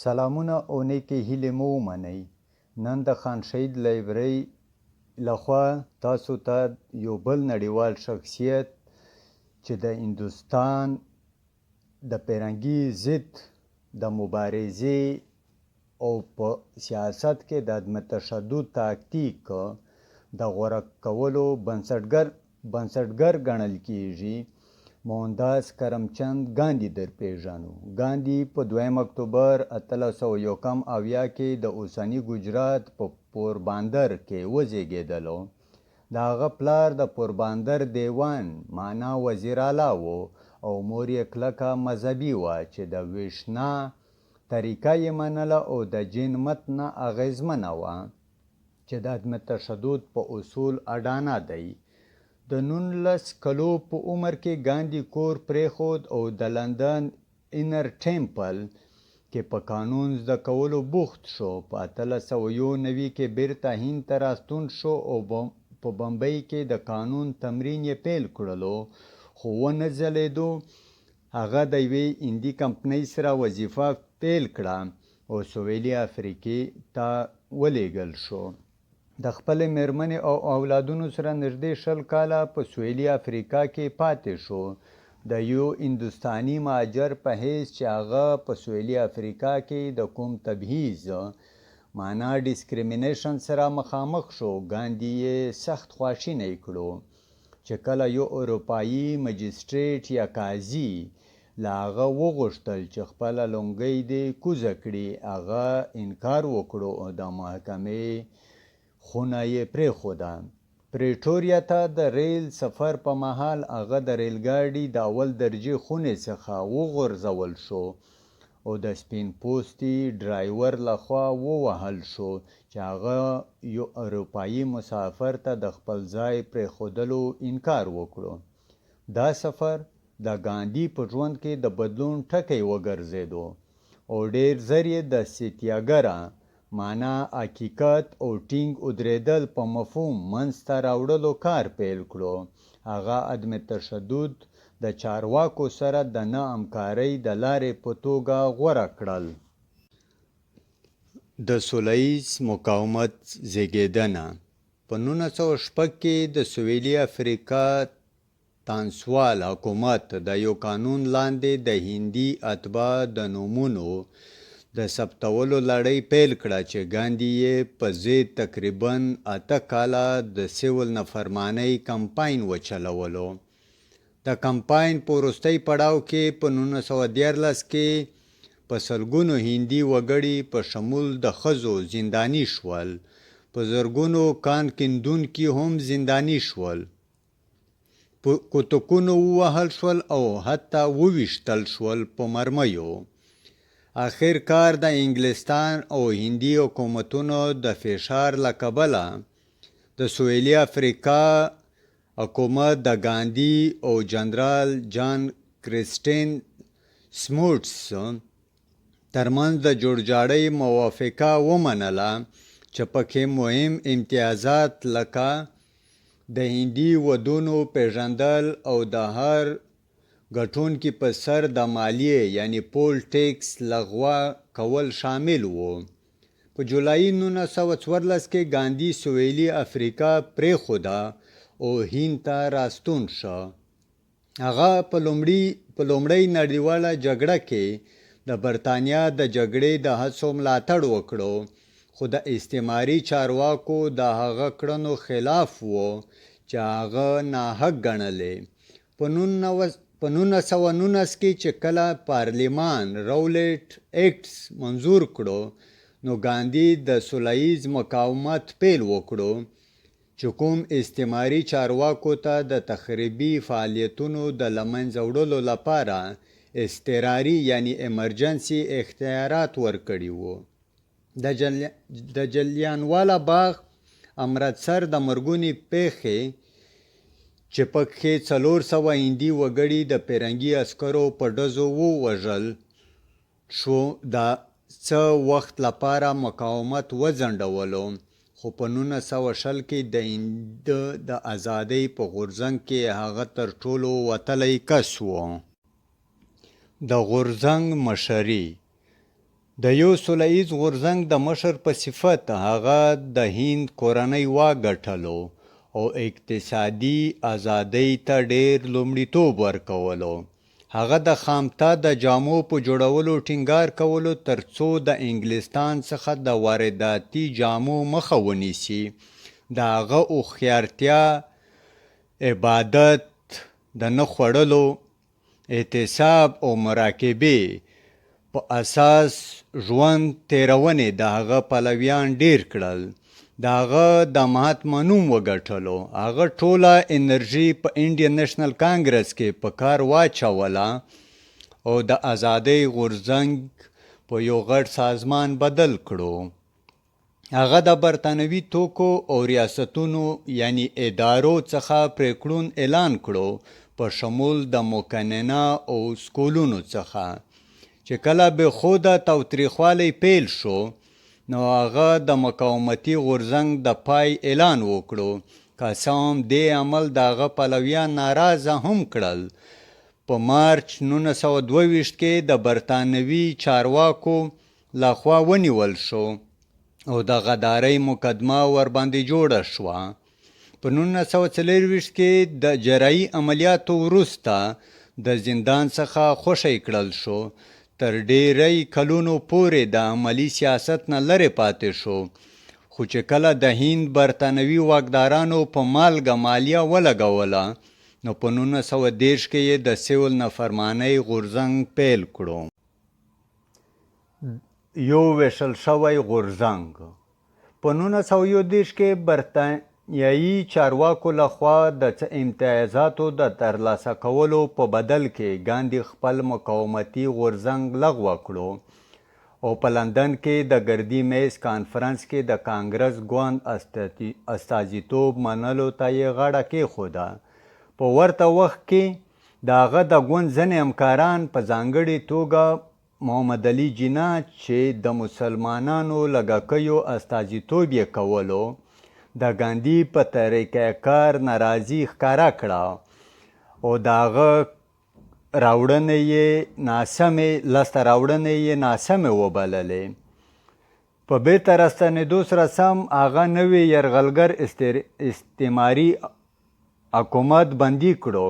سلامونه او نیکې هیلې مو ومنئ. نن د خان شهید لایبررۍ لخوا تاسو ته یو بل نړیوال شخصیت چې د هندوستان د فرهنګي ضد د مبارزې او په سیاست کې د عدم تشدد تاکتیک د غوره کولو بنسټګر ګڼل کیږي موهنداس کرمچند ګاندھی در پیژنو. ګاندھی په 2 اکتوبر 1871 کې د اوسني ګجرات په پورباندر کې وزیږېدلو. د هغه پلار د پورباندر دیوان معنا وزیر اعلی و او مور یې کلکه مذهبي وه چې د ویشنا طریقه یې منله او د جین مت نه اغیزمنه وه چې د عدم تشدد په اصول اډانه دی. د 19 کلو په عمر کې ګاندھی کور پرېښود او د لندن انر ټیمپل کې په قانون زده کولو بوخت شو. په 1891 کې بیرته هند ته راستون شو او په بمبئی کې د قانون تمرین یې پیل کړلو خو ونه ځلېدو. هغه د یوې هندي کمپنۍ سره وظیفه پیل کړه او سویلي افریقې ته ولېږل شو. د خپلې مېرمنې او اولادونو سره نږدې 20 کاله په سویلي افریقا کې پاتې شو د یو هندوستاني مهاجر په حیث چې هغه په سویلي افریقا کې د کوم تبعیض معنا ډیسکریمینیشن سره مخامخ شو. ګاندھی یې سخت خواشینی کړو چې کله یو اروپایي مجسټریټ یا قاضي له هغه وغوښتل چې خپله لونګۍ دې کوزه کړي. هغه انکار وکړو او د محکمې خونه یې پرېښوده. پریټوریا ته د ریل سفر په مهال هغه د ریل ګاډي د اول درجې خونې څخه وغورځول شو او د سپین پوستي ډرایور لخوا ووهل شو چې هغه یو اروپایي مسافر ته د خپل ځای پرېښودلو انکار وکړو. دا سفر د ګاندھی په ژوند کې د بدلون ټکی وګرځېدو او ډېر ژر یې د ستیاګرا معنا حقیقت او ټینګ ودرېدل په مفهوم منځته راوړلو کار پیل کړو. هغه عدم تشدد د چارواکو سره د نه همکارۍ د لارې په توګه غوره کړل. د سوله ییز مقاومت زیږېدنه په 1906 کې د سویلي افریقا تانسوال حکومت د یو قانون لاندې د هندي اتباع د نومونو د ثبتولو لړۍ پیل کړه چې ګاندھی یې په ضد تقریباً 8 کاله د سیول نافرمانۍ کمپاین وچلولو. د کمپاین په وروستي پړاو کې په 1914 کې په سلګونو هندي وګړي په شمول د ښځو زنداني شول. په زرګونو کان کیندونکي هم زنداني شول. کوتکونو ووهل شول او حتی وویشتل شول په مرمیو. آخر کار د انګلستان او هندي حکومتونو د فشار له کبله د سویلي افریقا حکومت د ګاندھی او جنرال جان کرسټین سموټس ترمنځ د جوړجاړۍ موافقه ومنله چې پکې مهم امتیازات لکه د هندي ودونو پیژندل او د هر ګټونکي په سر د مالیې یعنی پول ټیکس لغوه کول شامل وو. په جولای 1914 کې ګاندھی سویلي افریقا پرېښوده او هند ته راستون شو. هغه په لومړۍ نړیواله جګړه کې د برتانیا د جګړې د هڅو ملاتړ وکړو خو د استعماري چارواکو د هغه کړنو خلاف وو چې هغه ناحق ګڼلې. په 1919 کې چې کله پارلیمان راولټ ایکټس منظور کړو نو ګاندھی د سوله ییز مقاومت پیل وکړو چې کوم استعماري چارواکو ته د تخریبي فعالیتونو د له منځه وړلو لپاره اضطراري یعنی ایمرجنسي اختیارات ورکړي وو. د جلیانواله باغ امرتسر د مرګونې پیښې چې پکې 400 هندي وګړي د فرنګي عسکرو په ډزو ووژل شو د څه وخت لپاره مقاومت وځنډولو خو په 1920 کې د هند د ازادۍ په غورځنګ کې هغه تر ټولو وتلی کس و. د غورځنګ مشري د یو سوله ایز غورځنګ د مشر په صفت هغه د هند کورنۍ واک ګټلو او اقتصادي ازادۍ ته ډیر لومړیتوب ورکولو. هغه د خامتا د جامو په جوړولو ټینګار کولو ترڅو د انګلستان څخه د وارداتي جامو مخه ونیسي. د هغه هوښیارتیا عبادت د نه خوړلو اعتصاب او مراقبې په اساس ژوند تیرونې د هغه پلویان ډیر کړل. د هغه د مهاتما نوم وګټلو. هغه ټوله انرژي په انډین نیشنل کانګرس کې په کار واچوله او د ازادۍ غورځنګ په یو غټ سازمان بدل کړو. هغه د برطانوي توکو او ریاستونو یعنی ادارو څخه پریکړون اعلان کړو په شمول د مقننه او سکولونو څخه. چې کله به خوده تاوتریخوالی پیل شو نو هغه د مقاومتي غورځنګ د پای اعلان وکړو. که څه هم دې عمل د هغه پلویان ناراضه هم کړل. په مارچ 1922 کې د برطانوي چارواکو لخوا ونیول شو او د غدارۍ مقدمه ورباندې جوړه شوه. په 1924 کې د جراحي عملیاتو وروسته د زندان څخه خوشی کړل شو. تر ډیری کلونو پورې د عملی سیاست نه لرې پاتې شو. خو چې کله د هند برطانوي واکدارانو په مالګه مالیه ولګوله نو په 1930 کې یې د سیول نافرمانۍ غورځنګ پیل کړو. یو ویشل شوی غورځنګ په 1931 کې برطانیایي چارواکو لخوا د څه امتیازاتو د ترلاسه کولو په بدل کې ګاندي خپل مقاومتي غورځنګ لغوه کړو او په لندن کې د ګردي میز کانفرنس کې د کانګرس ګوند استازیتوب منلو ته یې غاړه کېښوده. په ورته وخت کې د هغه د ګوند ځینې همکاران په ځانګړې توګه محمد علي جناح چې د مسلمانانو لږکیو استازیتوب یې کولو د ګاندي په طریقه کار ناراضي ښکاره کړه او د هغه لاسته راوړنې یې ناسمې وبللې. په بیرته راستنېدو سره سم هغه نوی یرغلګر استعماري حکومت بندي کړو.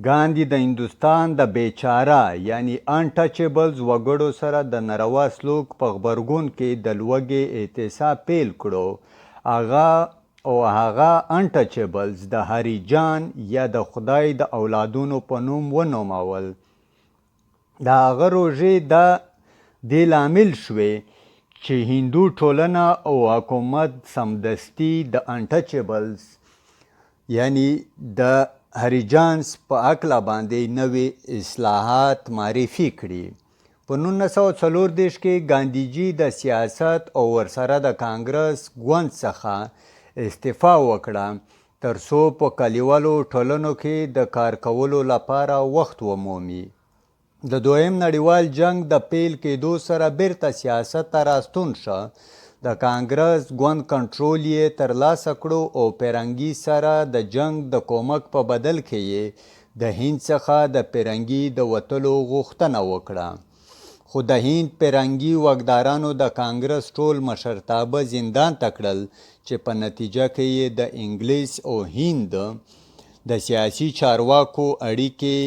ګاندي د هندوستان د بیچاره یعنی انټچیبلز وګړو سره د ناروا سلوک په غبرګون کې د لوږې احتساب پیل کړو. هغه انټچیبلز د هریجان یا د خدای د اولادونو په نوم ونومول. د هغه روژې د دې لامل شوې چې هندو ټولنه او حکومت سمدستي د انټچیبلز یعنی د هریجانس په هکله باندې نوې اصلاحات معرفي کړي. په 1934 کې ګاندیجي د سیاست او ورسره د کانګرس ګوند څخه استعفا وکړه تر څو په کلیوالو ټولنو کې د کار کولو لپاره وخت ومومي. د دویم نړیوال جنگ د پیل کېدو سره بیرته سیاست ته راستون شه. د کانګرس ګوند کنټرول یې ترلاسه کړو او پیرنګي سره د جنگ د کومک په بدل کې یې د هند څخه د پیرنګي د وتلو غوښتنه وکړه. خو د هند پیرنګي واکدارانو د کانګرس ټول مشرتابه زندان ته کړل چې په نتیجه کې یې د انګلیس او هند د سیاسي چارواکو اړیکې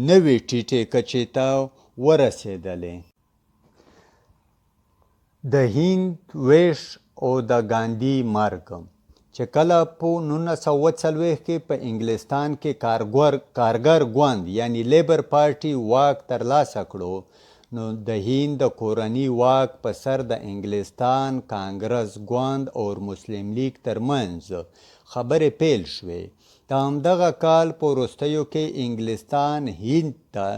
نوې ټیټې کچې ته ورسېدلې. د هند ویش او د ګاندي مرګ چې کله په 1940 کې په انګلستان کې کارګر ګوند یعنی لیبر پارټي واک ترلاسه کړو نو د هند د کورني واک په سر د انګلستان کانګرس ګوند او مسلم لیگ ترمنځ خبرې پیل شوې. د همدغه کال په وروستیو کې انګلستان هند ته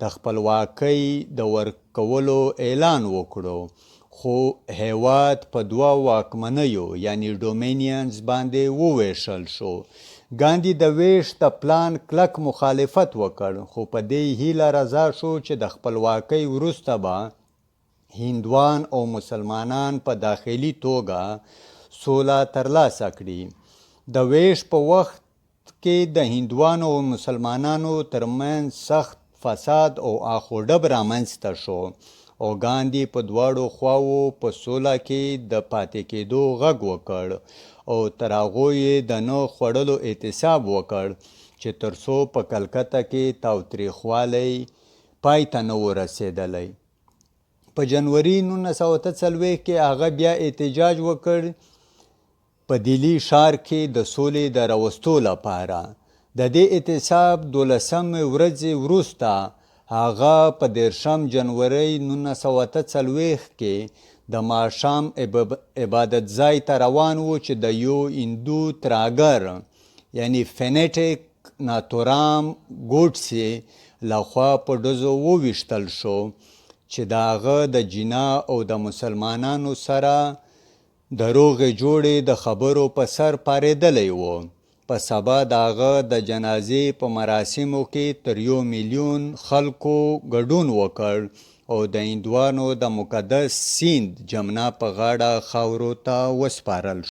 د خپلواکۍ د ورکولو اعلان وکړو خو هیواد په دوه واکمنیو یعنی ډومینینز باندې وویشل شو. ګاندي د ویش د پلان کلک مخالفت وکړ خو په دې هیله رضا شو چې د خپلواکۍ وروسته به هندوان او مسلمانان په داخلي توګه سوله ترلاسه کړي. د ویش په وخت کې د هندوانو او مسلمانانو ترمنځ سخت فساد او اخ و ډب رامنځته شو او ګاندي په دواړو خواوو په سوله کې د پاتې کېدو غږ وکړ او تر هغو یې د نه خوړلو احتساب وکړ چې تر څو په کلکته کې تاوتریخوالی پای ته نه و رسېدلی. په جنوري 1943 کې هغه بیا احتجاج وکړ په دلی ښار کې د سولې د راوستو لپاره. د دې احتساب 12 ورځې وروسته هغه په 13 جنوري 1943 کې د ماښام عبادت ځای ته روان و چې د یو هندو تراګر یعنی فنیټیک ناتورام ګوډسې لخوا په ډزو وویشتل شو چې د هغه د جنا او د مسلمانانو سره د روغې جوړې د خبرو په سر پارېدلی و. په سبا د هغه د جنازې په مراسمو کې تر 1 میلیون خلکو ګډون وکړ او د هندوانو د مقدس سیند جمنا په غاړه خاورو ته وسپارل شو.